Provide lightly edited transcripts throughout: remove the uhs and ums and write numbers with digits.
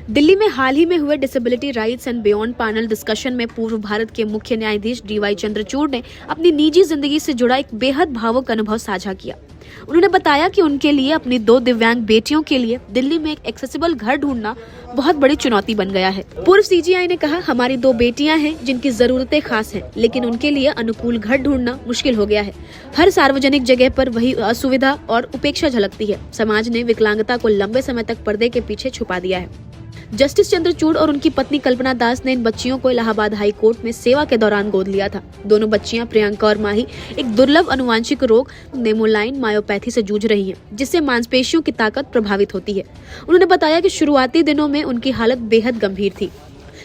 दिल्ली में हाल ही में हुए disability rights and beyond panel discussion में पूर्व भारत के मुख्य न्यायाधीश DY चंद्रचूड़ ने अपनी निजी जिंदगी से जुड़ा एक बेहद भावुक अनुभव साझा किया। उन्होंने बताया कि उनके लिए अपनी 2 दिव्यांग बेटियों के लिए दिल्ली में एक एक्सेसिबल घर ढूंढना बहुत बड़ी चुनौती बन गया है। पूर्व CGI ने कहा, हमारी 2 बेटियां हैं जिनकी जरूरतें खास हैं, लेकिन उनके लिए अनुकूल घर ढूंढना मुश्किल हो गया है। हर सार्वजनिक जगह पर वही असुविधा और उपेक्षा झलकती है। समाज ने विकलांगता को लंबे समय तक पर्दे के पीछे छुपा दिया है। जस्टिस चंद्रचूड़ और उनकी पत्नी कल्पना दास ने इन बच्चियों को इलाहाबाद हाई कोर्ट में सेवा के दौरान गोद लिया था। दोनों बच्चियां प्रियंका और माही एक दुर्लभ अनुवांशिक रोग नेमोलाइन मायोपैथी से जूझ रही हैं, जिससे मांसपेशियों की ताकत प्रभावित होती है। उन्होंने बताया कि शुरुआती दिनों में उनकी हालत बेहद गंभीर थी।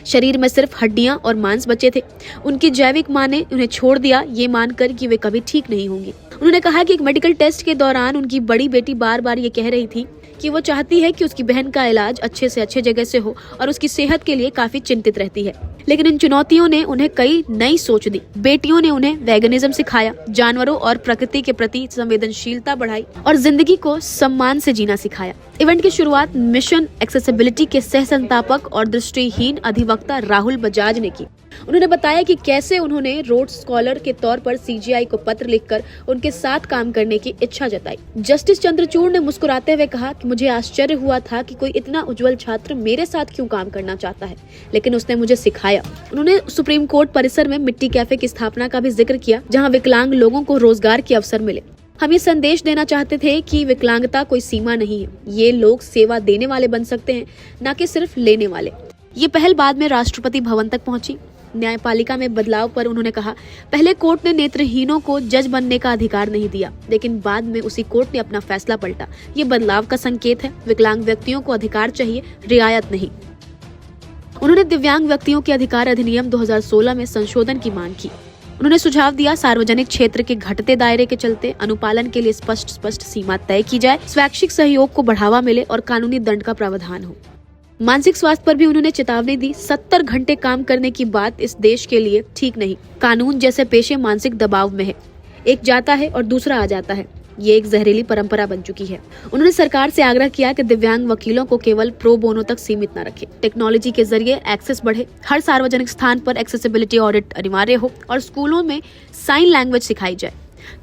शरीर में सिर्फ हड्डियां और मांस बचे थे। उनकी जैविक मां ने उन्हें छोड़ दिया, ये मानकर कि वे कभी ठीक नहीं होंगी। उन्होंने कहा कि एक मेडिकल टेस्ट के दौरान उनकी बड़ी बेटी बार बार ये कह रही थी कि वो चाहती है कि उसकी बहन का इलाज अच्छे से अच्छे जगह से हो और उसकी सेहत के लिए काफी चिंतित रहती है। लेकिन इन चुनौतियों ने उन्हें कई नई सोच दी। बेटियों ने उन्हें वेगनिज्म सिखाया, जानवरों और प्रकृति के प्रति संवेदनशीलता बढ़ाई और जिंदगी को सम्मान से जीना सिखाया। इवेंट की शुरुआत मिशन एक्सेसिबिलिटी के सह संस्थापक और दृष्टिहीन अधिवक्ता राहुल बजाज ने की। उन्होंने बताया कि कैसे उन्होंने रोड स्कॉलर के तौर पर CGI को पत्र लिखकर उनके साथ काम करने की इच्छा जताई। जस्टिस चंद्रचूड़ ने मुस्कुराते हुए कहा कि मुझे आश्चर्य हुआ था कि कोई इतना उज्जवल छात्र मेरे साथ क्यों काम करना चाहता है, लेकिन उसने मुझे सिखाया। उन्होंने सुप्रीम कोर्ट परिसर में मिट्टी कैफे की स्थापना का भी जिक्र किया, जहाँ विकलांग लोगों को रोजगार के अवसर मिले। हम ये संदेश देना चाहते थे कि विकलांगता कोई सीमा नहीं है। ये लोग सेवा देने वाले बन सकते हैं, न कि सिर्फ लेने वाले। ये पहल बाद में राष्ट्रपति भवन तक पहुंची। न्यायपालिका में बदलाव पर उन्होंने कहा, पहले कोर्ट ने नेत्रहीनों को जज बनने का अधिकार नहीं दिया, लेकिन बाद में उसी कोर्ट ने अपना फैसला पलटा। ये बदलाव का संकेत है। विकलांग व्यक्तियों को अधिकार चाहिए, रियायत नहीं। उन्होंने दिव्यांग व्यक्तियों के अधिकार अधिनियम 2016 में संशोधन की मांग की। उन्होंने सुझाव दिया, सार्वजनिक क्षेत्र के घटते दायरे के चलते अनुपालन के लिए स्पष्ट सीमा तय की जाए, स्वैच्छिक सहयोग को बढ़ावा मिले और कानूनी दंड का प्रावधान हो। मानसिक स्वास्थ्य पर भी उन्होंने चेतावनी दी। 70 घंटे काम करने की बात इस देश के लिए ठीक नहीं। कानून जैसे पेशे मानसिक दबाव में है, एक जाता है और दूसरा आ जाता है। ये एक जहरीली परंपरा बन चुकी है। उन्होंने सरकार से आग्रह किया कि दिव्यांग वकीलों को केवल प्रो बोनो तक सीमित न रखे। टेक्नोलॉजी के जरिए एक्सेस बढ़े, हर सार्वजनिक स्थान पर एक्सेसिबिलिटी ऑडिट अनिवार्य हो और स्कूलों में साइन लैंग्वेज सिखाई जाए।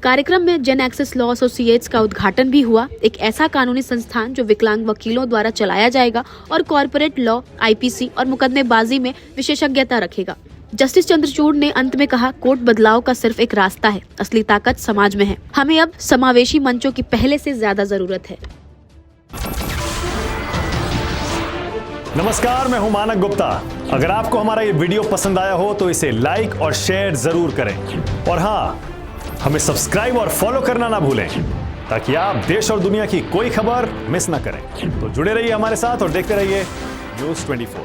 कार्यक्रम में जेन एक्सेस लॉ एसोसिएट्स का उद्घाटन भी हुआ, एक ऐसा कानूनी संस्थान जो विकलांग वकीलों द्वारा चलाया जाएगा और कॉर्पोरेट लॉ, IPC और मुकदमेबाजी में विशेषज्ञता रखेगा। जस्टिस चंद्रचूड़ ने अंत में कहा, कोर्ट बदलाव का सिर्फ एक रास्ता है, असली ताकत समाज में है। हमें अब समावेशी मंचों की पहले से ज्यादा जरूरत है। नमस्कार, मैं हूं मानक गुप्ता। अगर आपको हमारा ये वीडियो पसंद आया हो तो इसे लाइक और शेयर जरूर करें और हाँ, हमें सब्सक्राइब और फॉलो करना ना भूलें ताकि आप देश और दुनिया की कोई खबर मिस ना करें। तो जुड़े रहिए हमारे साथ और देखते रहिए News 24।